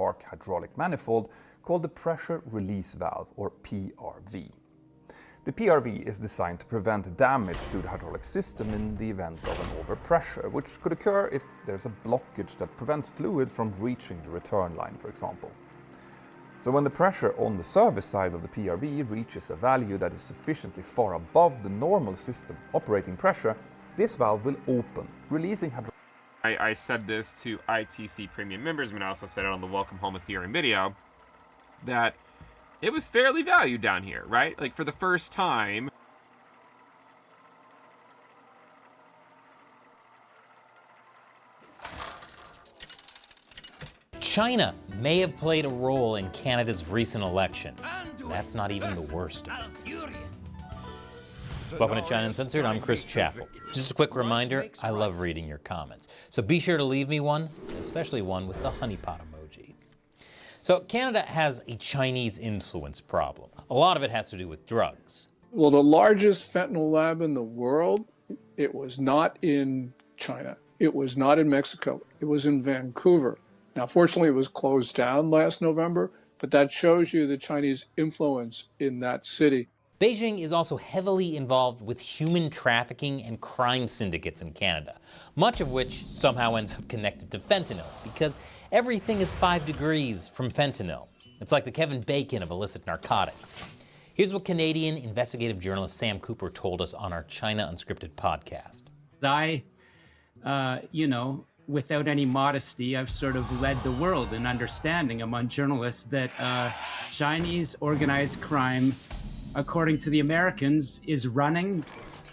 park hydraulic manifold called the pressure release valve, or PRV. The PRV is designed to prevent damage to the hydraulic system in the event of an overpressure, which could occur if there's a blockage that prevents fluid from reaching the return line, for example. So when the pressure on the service side of the PRV reaches a value that is sufficiently far above the normal system operating pressure, this valve will open, releasing hydraulic. I said this to ITC Premium members, and I also said it on the Welcome Home Ethereum video, that it was fairly valued down here, right? Like, for the first time. China may have played a role in Canada's recent election. That's not even the worst of it. Welcome to China Uncensored, I'm Chris Chappell. Just a quick reminder, I love reading your comments. So be sure to leave me one, especially one with the honeypot emoji. So Canada has a Chinese influence problem. A lot of it has to do with drugs. Well, the largest fentanyl lab in the world, it was not in China. It was not in Mexico. It was in Vancouver. Now, fortunately, it was closed down last November, but that shows you the Chinese influence in that city. Beijing is also heavily involved with human trafficking and crime syndicates in Canada, much of which somehow ends up connected to fentanyl, because everything is 5 degrees from fentanyl. It's like the Kevin Bacon of illicit narcotics. Here's what Canadian investigative journalist Sam Cooper told us on our China Unscripted podcast. Without any modesty, I've sort of led the world in understanding among journalists that Chinese organized crime, according to the Americans, is running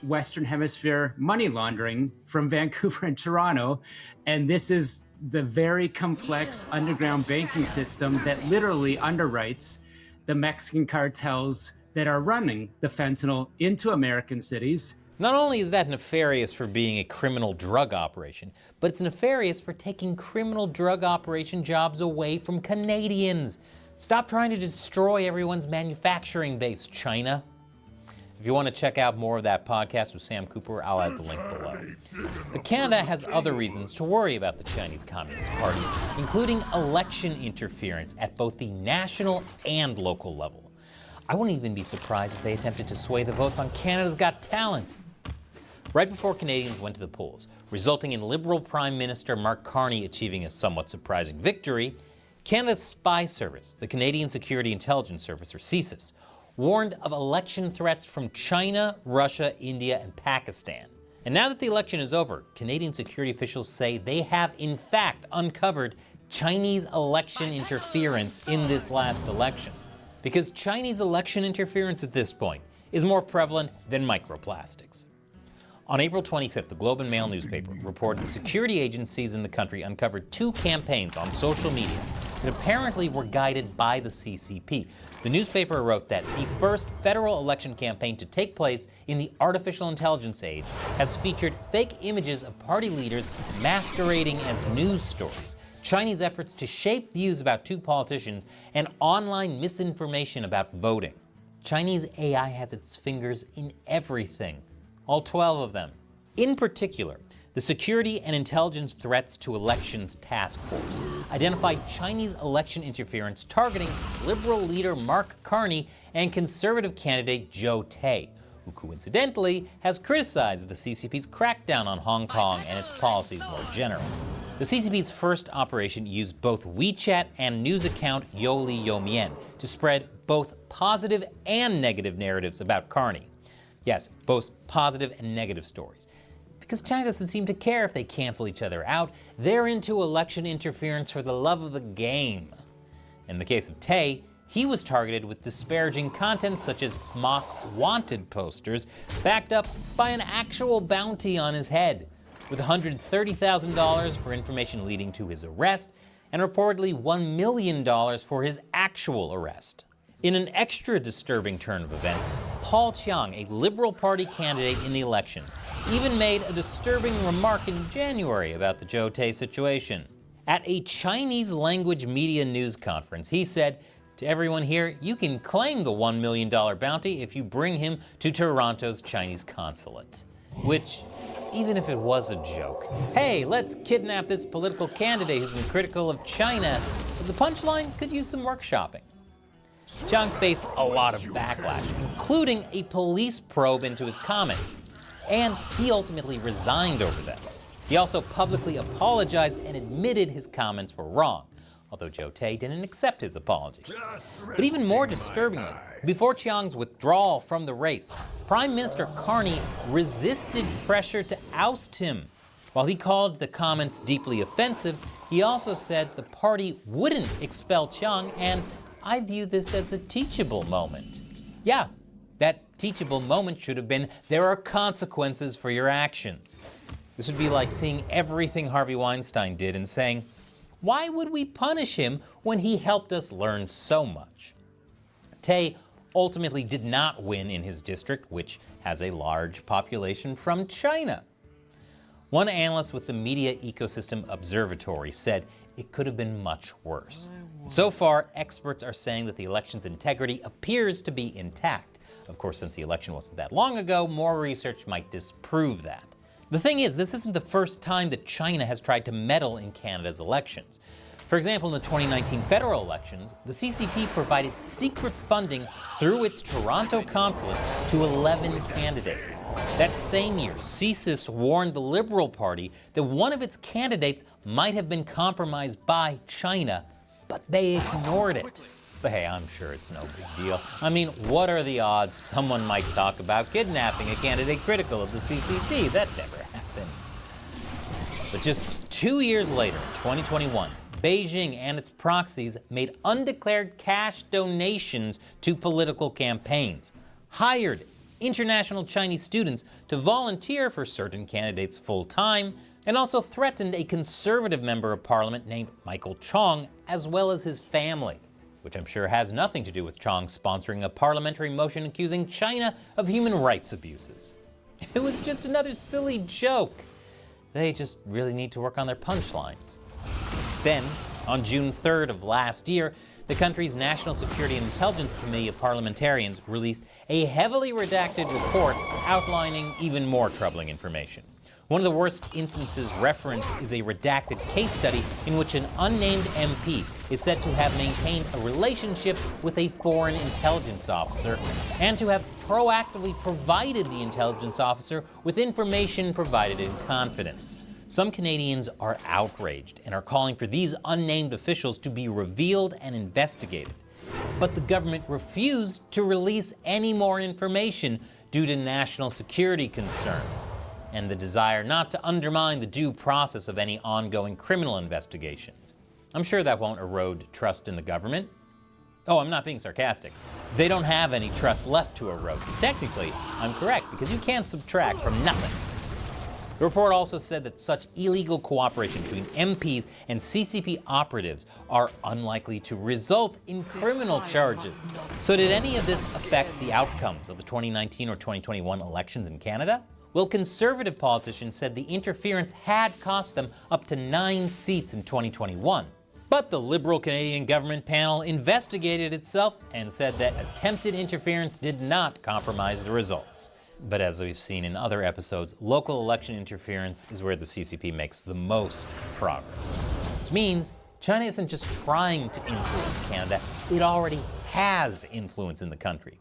Western Hemisphere money laundering from Vancouver and Toronto. And this is the very complex underground banking system that literally underwrites the Mexican cartels that are running the fentanyl into American cities. Not only is that nefarious for being a criminal drug operation, but it's nefarious for taking criminal drug operation jobs away from Canadians. Stop trying to destroy everyone's manufacturing base, China. If you want to check out more of that podcast with Sam Cooper, I'll add the link below. But Canada has other reasons to worry about the Chinese Communist Party, including election interference at both the national and local level. I wouldn't even be surprised if they attempted to sway the votes on Canada's Got Talent. Right before Canadians went to the polls, resulting in Liberal Prime Minister Mark Carney achieving a somewhat surprising victory, Canada's spy service, the Canadian Security Intelligence Service, or CSIS, warned of election threats from China, Russia, India, and Pakistan. And now that the election is over, Canadian security officials say they have in fact uncovered Chinese election interference in this last election. Because Chinese election interference at this point is more prevalent than microplastics. On April 25th, the Globe and Mail newspaper reported that security agencies in the country uncovered 2 campaigns on social media that apparently were guided by the CCP. The newspaper wrote that the first federal election campaign to take place in the artificial intelligence age has featured fake images of party leaders masquerading as news stories, Chinese efforts to shape views about 2 politicians, and online misinformation about voting. Chinese AI has its fingers in everything. All 12 of them. In particular, the Security and Intelligence Threats to Elections Task Force identified Chinese election interference targeting Liberal leader Mark Carney and Conservative candidate Joe Tai, who coincidentally has criticized the CCP's crackdown on Hong Kong and its policies more generally. The CCP's first operation used both WeChat and news account Youli Yomian to spread both positive and negative narratives about Carney. Yes, both positive and negative stories. Because China doesn't seem to care if they cancel each other out. They're into election interference for the love of the game. In the case of Tai, he was targeted with disparaging content such as mock wanted posters backed up by an actual bounty on his head, with $130,000 for information leading to his arrest and reportedly $1 million for his actual arrest. In an extra disturbing turn of events, Paul Chiang, a Liberal Party candidate in the elections, even made a disturbing remark in January about the Joe Tai situation. At a Chinese language media news conference, he said, "To everyone here, you can claim the $1 million bounty if you bring him to Toronto's Chinese consulate." Which even if it was a joke. Hey, let's kidnap this political candidate who's been critical of China, as a punchline could use some workshopping. Chiang faced a lot of backlash, including a police probe into his comments, and he ultimately resigned over them. He also publicly apologized and admitted his comments were wrong, although Joe Tay didn't accept his apology. But even more disturbingly, before Chiang's withdrawal from the race, Prime Minister Carney resisted pressure to oust him. While he called the comments deeply offensive, he also said the party wouldn't expel Chiang, and I view this as a teachable moment. Yeah, that teachable moment should have been, there are consequences for your actions. This would be like seeing everything Harvey Weinstein did and saying, why would we punish him when he helped us learn so much? Tay ultimately did not win in his district, which has a large population from China. One analyst with the Media Ecosystem Observatory said it could have been much worse. So far, experts are saying that the election's integrity appears to be intact. Of course, since the election wasn't that long ago, more research might disprove that. The thing is, this isn't the first time that China has tried to meddle in Canada's elections. For example, in the 2019 federal elections, the CCP provided secret funding through its Toronto consulate to 11 candidates. That same year, CSIS warned the Liberal Party that one of its candidates might have been compromised by China, but they ignored it. But hey, I'm sure it's no big deal. I mean, what are the odds someone might talk about kidnapping a candidate critical of the CCP? That never happened. But just 2 years later, 2021, Beijing and its proxies made undeclared cash donations to political campaigns, hired international Chinese students to volunteer for certain candidates full-time, and also threatened a conservative member of parliament named Michael Chong, as well as his family, which I'm sure has nothing to do with Chong sponsoring a parliamentary motion accusing China of human rights abuses. It was just another silly joke. They just really need to work on their punchlines. Then, on June 3rd of last year, the country's National Security and Intelligence Committee of parliamentarians released a heavily redacted report outlining even more troubling information. One of the worst instances referenced is a redacted case study in which an unnamed MP is said to have maintained a relationship with a foreign intelligence officer and to have proactively provided the intelligence officer with information provided in confidence. Some Canadians are outraged and are calling for these unnamed officials to be revealed and investigated. But the government refused to release any more information due to national security concerns and the desire not to undermine the due process of any ongoing criminal investigations. I'm sure that won't erode trust in the government. Oh, I'm not being sarcastic. They don't have any trust left to erode, so technically, I'm correct, because you can't subtract from nothing. The report also said that such illegal cooperation between MPs and CCP operatives are unlikely to result in criminal charges. So did any of this affect the outcomes of the 2019 or 2021 elections in Canada? Well, conservative politicians said the interference had cost them up to 9 seats in 2021. But the Liberal Canadian government panel investigated itself and said that attempted interference did not compromise the results. But as we've seen in other episodes, local election interference is where the CCP makes the most progress. Which means China isn't just trying to influence Canada, it already has influence in the country.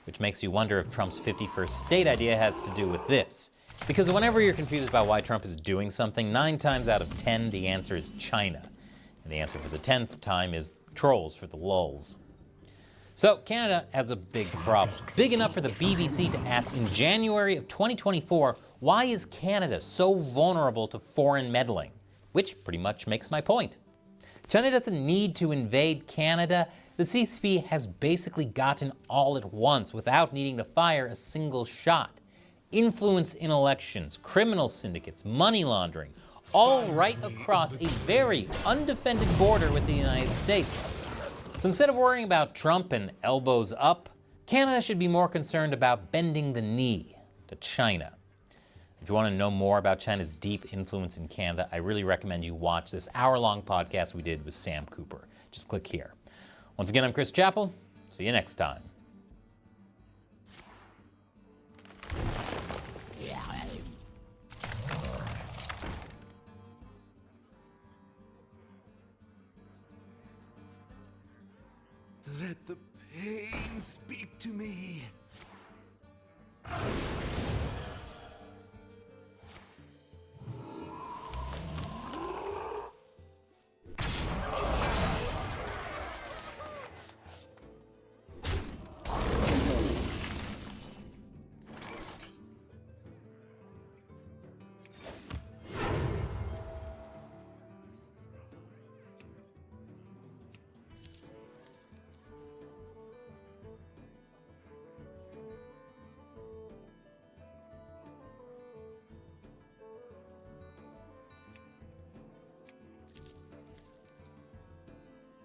Which makes you wonder if Trump's 51st state idea has to do with this. Because whenever you're confused about why Trump is doing something, 9 times out of 10, the answer is China. And the answer for the 10th time is trolls for the lulz. So Canada has a big problem, big enough for the BBC to ask in January of 2024, why is Canada so vulnerable to foreign meddling? Which pretty much makes my point. China doesn't need to invade Canada. The CCP has basically gotten all at once without needing to fire a single shot. Influence in elections, criminal syndicates, money laundering, all right across a very undefended border with the United States. So instead of worrying about Trump and elbows up, Canada should be more concerned about bending the knee to China. If you want to know more about China's deep influence in Canada, I really recommend you watch this hour-long podcast we did with Sam Cooper. Just click here. Once again, I'm Chris Chappell. See you next time. Let the pain speak to me.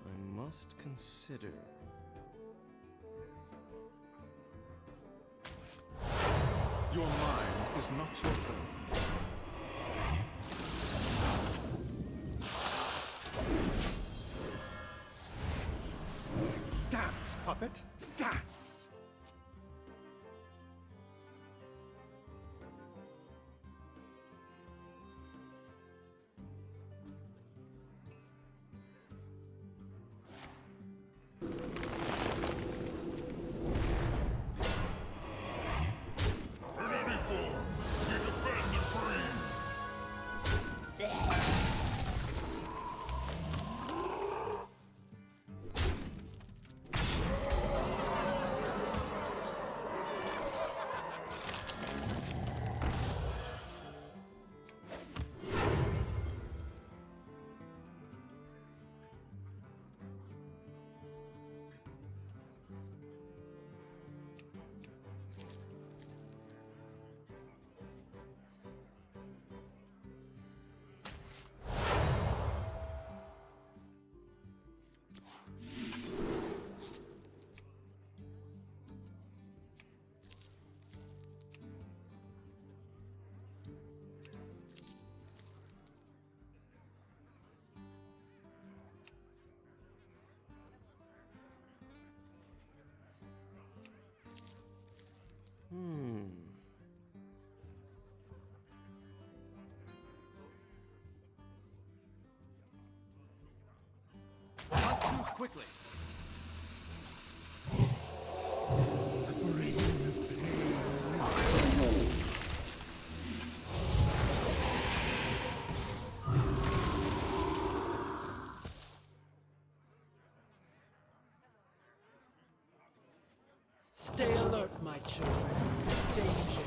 I must consider. Your mind is not your own. Dance, puppet, dance! Not too quickly. Stay alert, my children. Danger.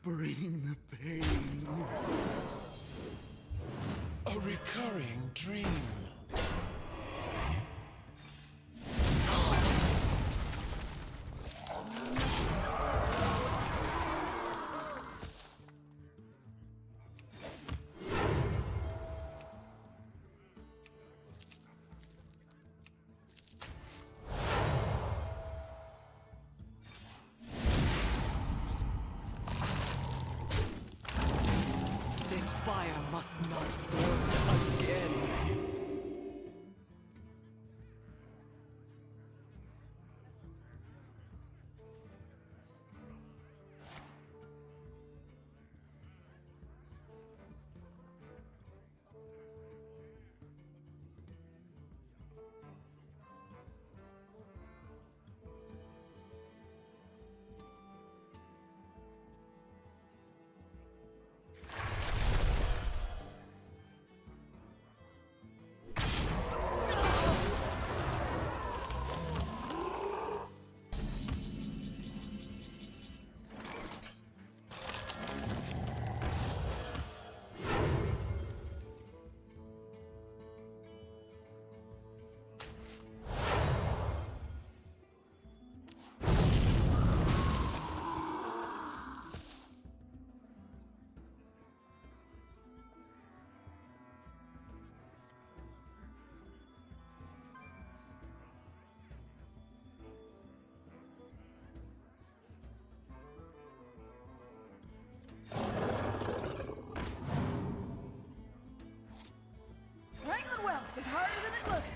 Bring the pain. A recurring dream. This fire must not burn again. This is harder than it looks.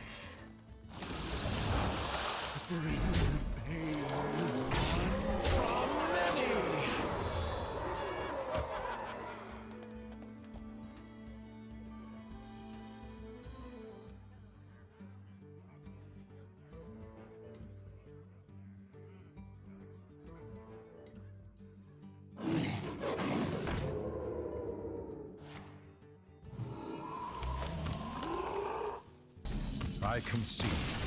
Bring the pain, one from many. I concede.